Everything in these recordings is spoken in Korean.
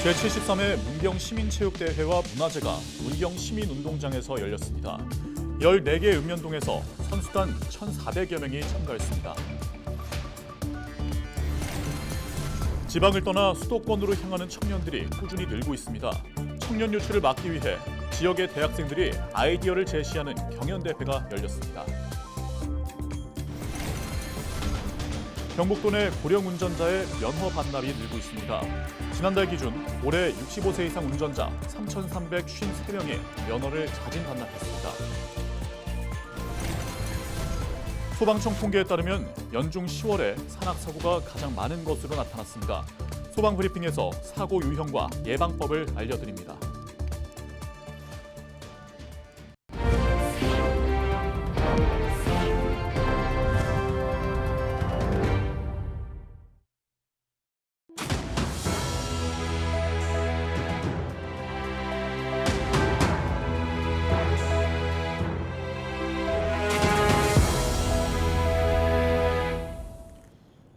제73회 문경시민체육대회와 문화제가 문경시민운동장에서 열렸습니다. 14개 읍면동에서 선수단 1,400여 명이 참가했습니다. 지방을 떠나 수도권으로 향하는 청년들이 꾸준히 늘고 있습니다. 청년 유출을 막기 위해 지역의 대학생들이 아이디어를 제시하는 경연대회가 열렸습니다. 경북도 내 고령 운전자의 면허 반납이 늘고 있습니다. 지난달 기준 올해 65세 이상 운전자 3,353명이 면허를 자진 반납했습니다. 소방청 통계에 따르면 연중 10월에 산악사고가 가장 많은 것으로 나타났습니다. 소방브리핑에서 사고 유형과 예방법을 알려드립니다.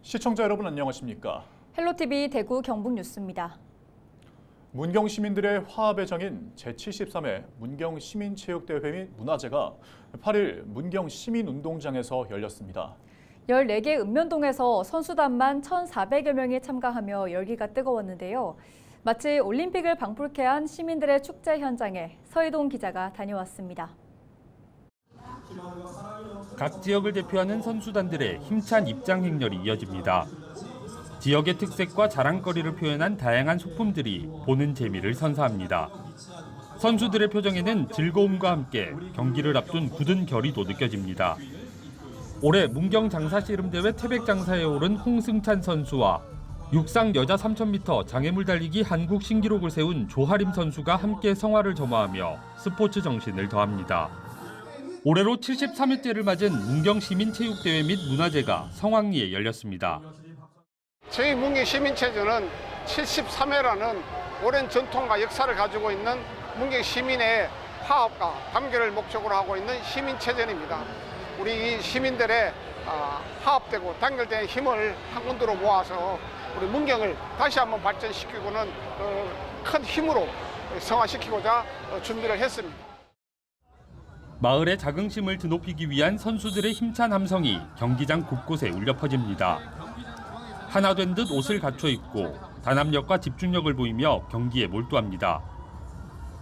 시청자 여러분 안녕하십니까? 헬로티비 대구 경북 뉴스입니다. 문경 시민들의 화합의 장인 제73회 문경시민체육대회 및 문화제가 8일 문경시민운동장에서 열렸습니다. 14개 읍면동에서 선수단만 1,400여 명이 참가하며 열기가 뜨거웠는데요. 마치 올림픽을 방불케 한 시민들의 축제 현장에 서희동 기자가 다녀왔습니다. 각 지역을 대표하는 선수단들의 힘찬 입장 행렬이 이어집니다. 지역의 특색과 자랑거리를 표현한 다양한 소품들이 보는 재미를 선사합니다. 선수들의 표정에는 즐거움과 함께 경기를 앞둔 굳은 결의도 느껴집니다. 올해 문경 장사씨름대회 태백장사에 오른 홍승찬 선수와 육상 여자 3000m 장애물 달리기 한국 신기록을 세운 조하림 선수가 함께 성화를 점화하며 스포츠 정신을 더합니다. 올해로 73회째를 맞은 문경시민체육대회 및 문화제가 성황리에 열렸습니다. 저희 문경시민체조는 73회라는 오랜 전통과 역사를 가지고 있는 문경시민의 화합과 단결을 목적으로 하고 있는 시민체전입니다. 우리 이 시민들의 화합되고 단결된 힘을 한 군데로 모아서 우리 문경을 다시 한번 발전시키고는 큰 힘으로 성화시키고자 준비를 했습니다. 마을의 자긍심을 드높이기 위한 선수들의 힘찬 함성이 경기장 곳곳에 울려 퍼집니다. 하나 된 듯 옷을 갖춰 입고 단합력과 집중력을 보이며 경기에 몰두합니다.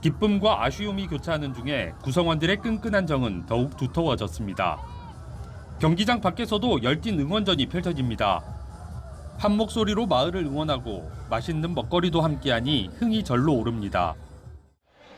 기쁨과 아쉬움이 교차하는 중에 구성원들의 끈끈한 정은 더욱 두터워졌습니다. 경기장 밖에서도 열띤 응원전이 펼쳐집니다. 한 목소리로 마을을 응원하고 맛있는 먹거리도 함께하니 흥이 절로 오릅니다.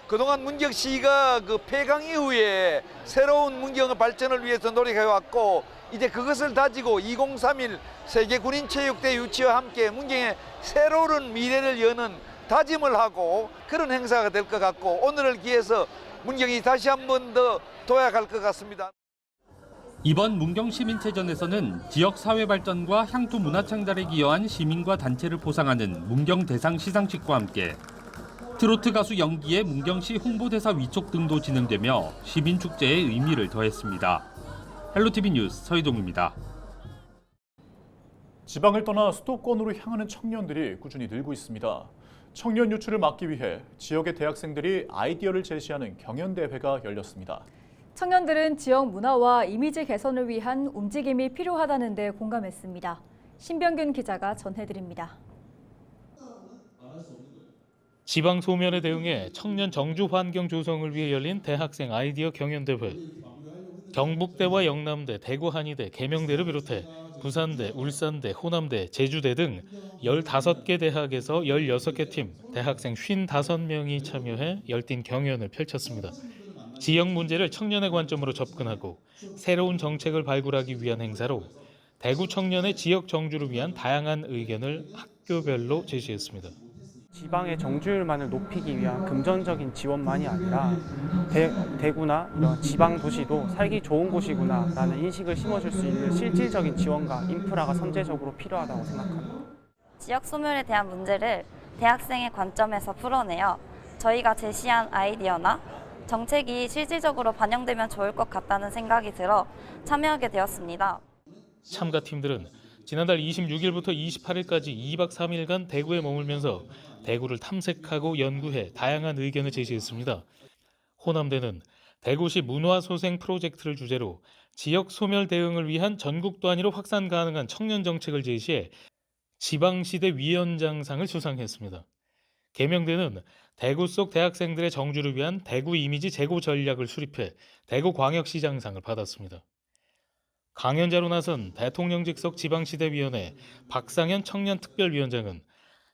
그동안 문경시가 폐강 이후에 새로운 문경의 발전을 위해서 노력해왔고 이제 그것을 다지고 2031 세계군인체육대 유치와 함께 문경의 새로운 미래를 여는 다짐을 하고 그런 행사가 될 것 같고 오늘을 기해서 문경이 다시 한 번 더 도약할 것 같습니다. 이번 문경시민체전에서는 지역 사회 발전과 향토 문화 창달에 기여한 시민과 단체를 포상하는 문경 대상 시상식과 함께 트로트 가수 연기의 문경시 홍보대사 위촉 등도 진행되며 시민축제의 의미를 더했습니다. 헬로티비 뉴스 서희동입니다. 지방을 떠나 수도권으로 향하는 청년들이 꾸준히 늘고 있습니다. 청년 유출을 막기 위해 지역의 대학생들이 아이디어를 제시하는 경연대회가 열렸습니다. 청년들은 지역 문화와 이미지 개선을 위한 움직임이 필요하다는 데 공감했습니다. 신병균 기자가 전해드립니다. 지방 소멸에 대응해 청년 정주 환경 조성을 위해 열린 대학생 아이디어 경연대회. 경북대와 영남대, 대구 한의대, 계명대를 비롯해 부산대, 울산대, 호남대, 제주대 등 15개 대학에서 16개 팀, 대학생 55명이 참여해 열띤 경연을 펼쳤습니다. 지역 문제를 청년의 관점으로 접근하고 새로운 정책을 발굴하기 위한 행사로 대구 청년의 지역 정주를 위한 다양한 의견을 학교별로 제시했습니다. 지방의 정주율만을 높이기 위한 금전적인 지원만이 아니라 대구나 이런 지방 도시도 살기 좋은 곳이구나라는 인식을 심어줄 수 있는 실질적인 지원과 인프라가 선제적으로 필요하다고 생각합니다. 지역 소멸에 대한 문제를 대학생의 관점에서 풀어내어 저희가 제시한 아이디어나 정책이 실질적으로 반영되면 좋을 것 같다는 생각이 들어 참여하게 되었습니다. 참가팀들은 지난달 26일부터 28일까지 2박 3일간 대구에 머물면서 대구를 탐색하고 연구해 다양한 의견을 제시했습니다. 호남대는 대구시 문화소생 프로젝트를 주제로 지역 소멸 대응을 위한 전국 단위로 확산 가능한 청년 정책을 제시해 지방시대 위원장상을 수상했습니다. 계명대는 대구 속 대학생들의 정주를 위한 대구 이미지 제고 전략을 수립해 대구광역시장상을 받았습니다. 강연자로 나선 대통령직속 지방시대위원회 박상현 청년특별위원장은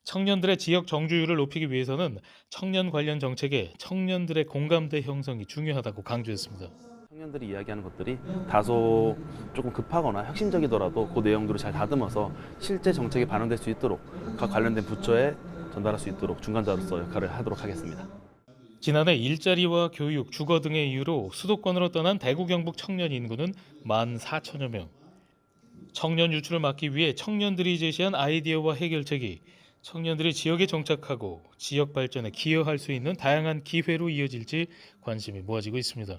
청년들의 지역 정주율을 높이기 위해서는 청년 관련 정책에 청년들의 공감대 형성이 중요하다고 강조했습니다. 청년들이 이야기하는 것들이 다소 조금 급하거나 혁신적이더라도 그 내용들을 잘 다듬어서 실제 정책에 반영될 수 있도록 각 관련된 부처에 전달할 수 있도록 중간자로서 역할을 하도록 하겠습니다. 지난해 일자리와 교육, 주거 등의 이유로 수도권으로 떠난 대구 경북 청년 인구는 14,000여 명. 청년 유출을 막기 위해 청년들이 제시한 아이디어와 해결책이 청년들이 지역에 정착하고 지역 발전에 기여할 수 있는 다양한 기회로 이어질지 관심이 모아지고 있습니다.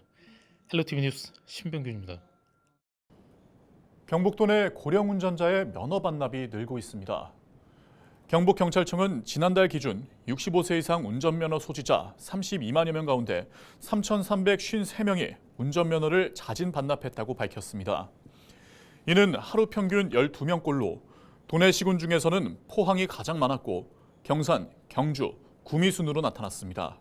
헬로티비 뉴스 신병균입니다. 경북도 내 고령 운전자의 면허 반납이 늘고 있습니다. 경북경찰청은 지난달 기준 65세 이상 운전면허 소지자 32만여 명 가운데 3,353명이 운전면허를 자진 반납했다고 밝혔습니다. 이는 하루 평균 12명꼴로 도내 시군 중에서는 포항이 가장 많았고 경산, 경주, 구미 순으로 나타났습니다.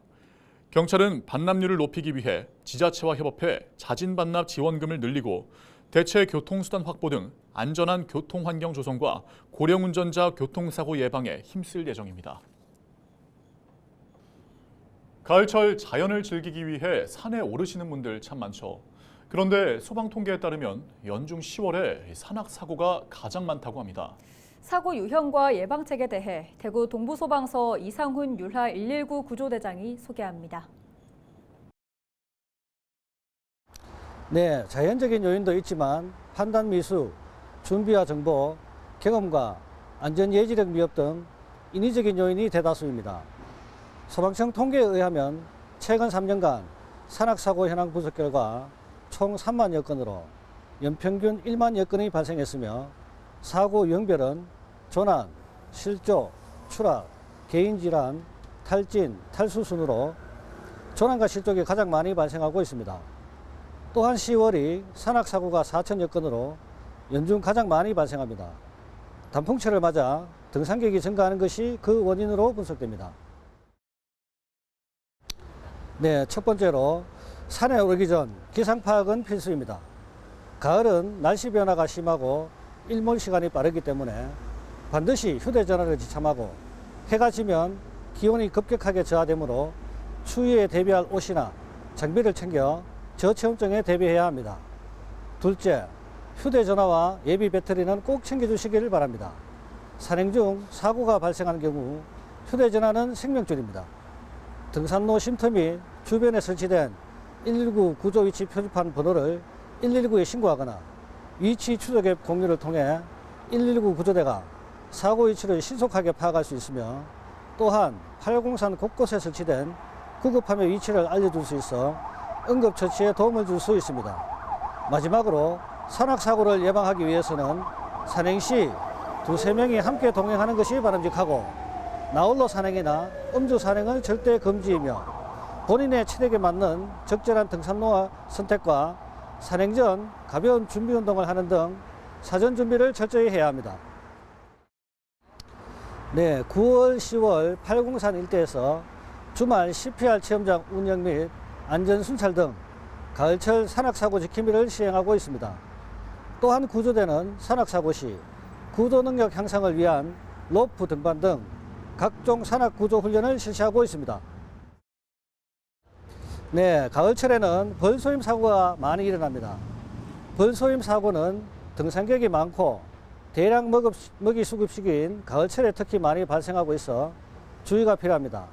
경찰은 반납률을 높이기 위해 지자체와 협업해 자진 반납 지원금을 늘리고 대체 교통수단 확보 등 안전한 교통환경 조성과 고령 운전자 교통사고 예방에 힘쓸 예정입니다. 가을철 자연을 즐기기 위해 산에 오르시는 분들 참 많죠. 그런데 소방 통계에 따르면 연중 10월에 산악사고가 가장 많다고 합니다. 사고 유형과 예방책에 대해 대구 동부소방서 이상훈 율하 119 구조대장이 소개합니다. 네, 자연적인 요인도 있지만 판단 미수, 준비와 정보, 경험과 안전 예지력 미흡 등 인위적인 요인이 대다수입니다. 소방청 통계에 의하면 최근 3년간 산악사고 현황 분석 결과 총 3만여 건으로 연평균 1만여 건이 발생했으며 사고 유형별은 조난, 실조, 추락, 개인질환, 탈진, 탈수 순으로 조난과 실족이 가장 많이 발생하고 있습니다. 또한 10월이 산악사고가 4천여 건으로 연중 가장 많이 발생합니다. 단풍철을 맞아 등산객이 증가하는 것이 그 원인으로 분석됩니다. 네, 첫 번째로 산에 오르기 전 기상 파악은 필수입니다. 가을은 날씨 변화가 심하고 일몰 시간이 빠르기 때문에 반드시 휴대전화를 지참하고 해가 지면 기온이 급격하게 저하되므로 추위에 대비할 옷이나 장비를 챙겨 저체온증에 대비해야 합니다. 둘째, 휴대전화와 예비 배터리는 꼭 챙겨주시길 바랍니다. 산행 중 사고가 발생한 경우 휴대전화는 생명줄입니다. 등산로 쉼터 및 주변에 설치된 119 구조 위치 표지판 번호를 119에 신고하거나 위치 추적 앱 공유를 통해 119 구조대가 사고 위치를 신속하게 파악할 수 있으며 또한 803 곳곳에 설치된 구급함의 위치를 알려줄 수 있어 응급처치에 도움을 줄 수 있습니다. 마지막으로 산악사고를 예방하기 위해서는 산행 시 두세 명이 함께 동행하는 것이 바람직하고 나홀로 산행이나 음주 산행을 절대 금지이며 본인의 체력에 맞는 적절한 등산로 선택과 산행 전 가벼운 준비 운동을 하는 등 사전 준비를 철저히 해야 합니다. 네, 9월, 10월 803 일대에서 주말 CPR 체험장 운영 및 안전 순찰 등 가을철 산악사고 지킴이를 시행하고 있습니다. 또한 구조대는 산악사고 시 구조 능력 향상을 위한 로프 등반 등 각종 산악 구조 훈련을 실시하고 있습니다. 네, 가을철에는 벌쏘임 사고가 많이 일어납니다. 벌쏘임 사고는 등산객이 많고 대량 먹이 수급 시기인 가을철에 특히 많이 발생하고 있어 주의가 필요합니다.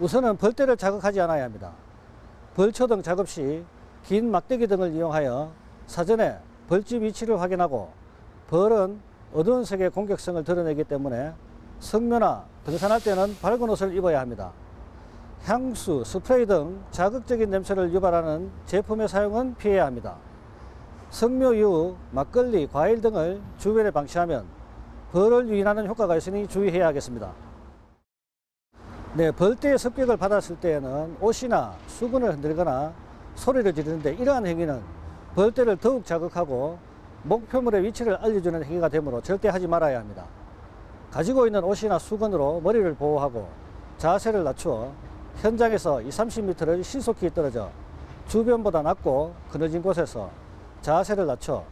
우선은 벌떼를 자극하지 않아야 합니다. 벌초등 작업 시 긴 막대기 등을 이용하여 사전에 벌집 위치를 확인하고 벌은 어두운 색의 공격성을 드러내기 때문에 성묘나 등산할 때는 밝은 옷을 입어야 합니다. 향수, 스프레이 등 자극적인 냄새를 유발하는 제품의 사용은 피해야 합니다. 석묘유, 막걸리, 과일 등을 주변에 방치하면 벌을 유인하는 효과가 있으니 주의해야 하겠습니다. 네, 벌떼의 습격을 받았을 때에는 옷이나 수건을 흔들거나 소리를 지르는데 이러한 행위는 벌떼를 더욱 자극하고 목표물의 위치를 알려주는 행위가 되므로 절대 하지 말아야 합니다. 가지고 있는 옷이나 수건으로 머리를 보호하고 자세를 낮추어 현장에서 20-30m를 신속히 떨어져 주변보다 낮고 그늘진 곳에서 자세를 낮춰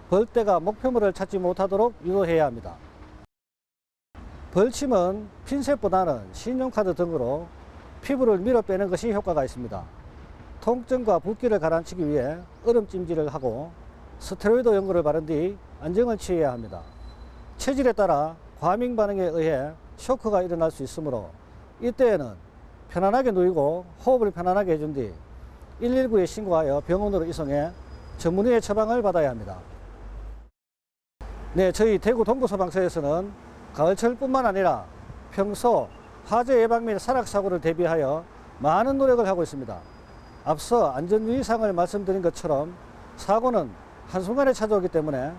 벌떼가 목표물을 찾지 못하도록 유도해야 합니다. 벌침은 핀셋보다는 신용카드 등으로 피부를 밀어 빼는 것이 효과가 있습니다. 통증과 붓기를 가라앉히기 위해 얼음찜질을 하고 스테로이드 연고를 바른 뒤 안정을 취해야 합니다. 체질에 따라 과민 반응에 의해 쇼크가 일어날 수 있으므로 이때에는 편안하게 누이고 호흡을 편안하게 해준 뒤 119에 신고하여 병원으로 이송해 전문의의 처방을 받아야 합니다. 네, 저희 대구 동부소방서에서는 가을철뿐만 아니라 평소 화재 예방 및 산악사고를 대비하여 많은 노력을 하고 있습니다. 앞서 안전유의사항을 말씀드린 것처럼 사고는 한순간에 찾아오기 때문에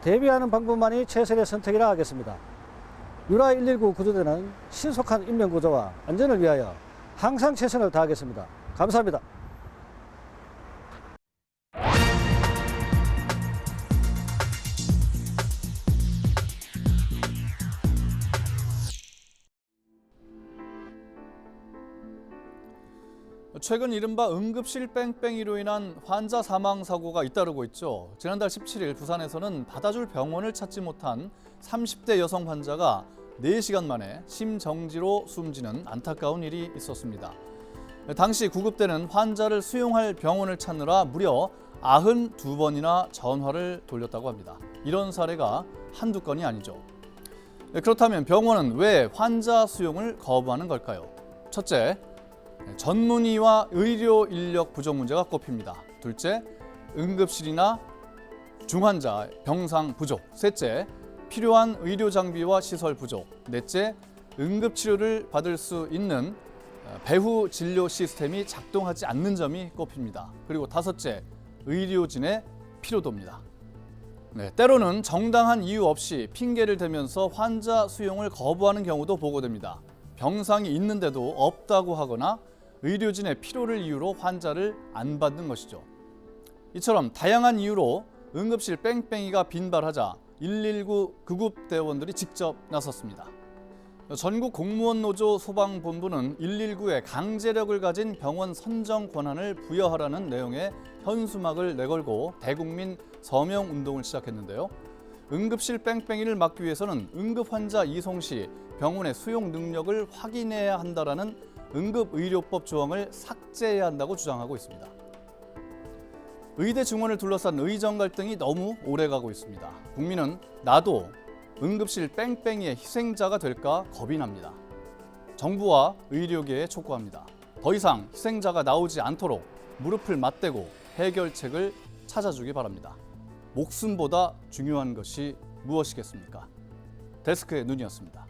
대비하는 방법만이 최선의 선택이라 하겠습니다. 유라 119 구조대는 신속한 인명구조와 안전을 위하여 항상 최선을 다하겠습니다. 감사합니다. 최근 이른바 응급실 뺑뺑이로 인한 환자 사망 사고가 잇따르고 있죠. 지난달 17일 부산에서는 받아줄 병원을 찾지 못한 30대 여성 환자가 4시간 만에 심정지로 숨지는 안타까운 일이 있었습니다. 당시 구급대는 환자를 수용할 병원을 찾느라 무려 92번이나 전화를 돌렸다고 합니다. 이런 사례가 한두 건이 아니죠. 그렇다면 병원은 왜 환자 수용을 거부하는 걸까요? 첫째, 전문의와 의료 인력 부족 문제가 꼽힙니다. 둘째, 응급실이나 중환자 병상 부족. 셋째, 필요한 의료 장비와 시설 부족. 넷째, 응급치료를 받을 수 있는 배후 진료 시스템이 작동하지 않는 점이 꼽힙니다. 그리고 다섯째, 의료진의 피로도입니다. 네, 때로는 정당한 이유 없이 핑계를 대면서 환자 수용을 거부하는 경우도 보고됩니다. 병상이 있는데도 없다고 하거나 의료진의 피로를 이유로 환자를 안 받는 것이죠. 이처럼 다양한 이유로 응급실 뺑뺑이가 빈발하자 119 구급대원들이 직접 나섰습니다. 전국 공무원 노조 소방본부는 119에 강제력을 가진 병원 선정 권한을 부여하라는 내용의 현수막을 내걸고 대국민 서명 운동을 시작했는데요. 응급실 뺑뺑이를 막기 위해서는 응급 환자 이송 시 병원의 수용 능력을 확인해야 한다라는 응급의료법 조항을 삭제해야 한다고 주장하고 있습니다. 의대 증원을 둘러싼 의정 갈등이 너무 오래가고 있습니다. 국민은 나도 응급실 뺑뺑이의 희생자가 될까 겁이 납니다. 정부와 의료계에 촉구합니다. 더 이상 희생자가 나오지 않도록 무릎을 맞대고 해결책을 찾아주기 바랍니다. 목숨보다 중요한 것이 무엇이겠습니까? 데스크의 눈이었습니다.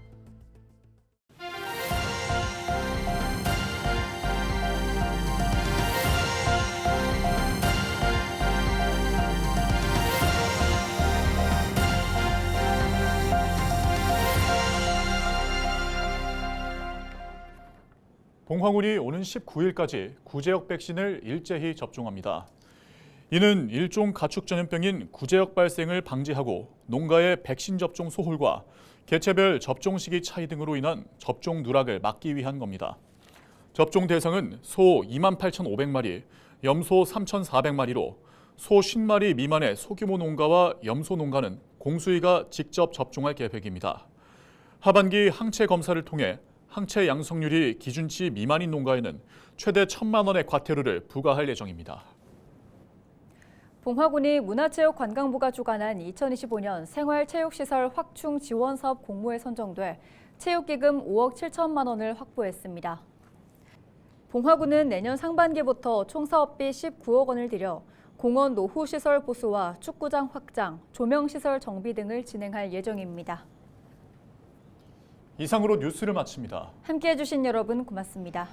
봉화군이 오는 19일까지 구제역 백신을 일제히 접종합니다. 이는 일종 가축 전염병인 구제역 발생을 방지하고 농가의 백신 접종 소홀과 개체별 접종 시기 차이 등으로 인한 접종 누락을 막기 위한 겁니다. 접종 대상은 소 28,500마리, 염소 3,400마리로 소 50마리 미만의 소규모 농가와 염소 농가는 공수위가 직접 접종할 계획입니다. 하반기 항체 검사를 통해 항체 양성률이 기준치 미만인 농가에는 최대 1,000만 원의 과태료를 부과할 예정입니다. 봉화군이 문화체육관광부가 주관한 2025년 생활체육시설 확충 지원 사업 공모에 선정돼 체육기금 5억 7천만 원을 확보했습니다. 봉화군은 내년 상반기부터 총 사업비 19억 원을 들여 공원 노후시설 보수와 축구장 확장, 조명시설 정비 등을 진행할 예정입니다. 이상으로 뉴스를 마칩니다. 함께해 주신 여러분 고맙습니다.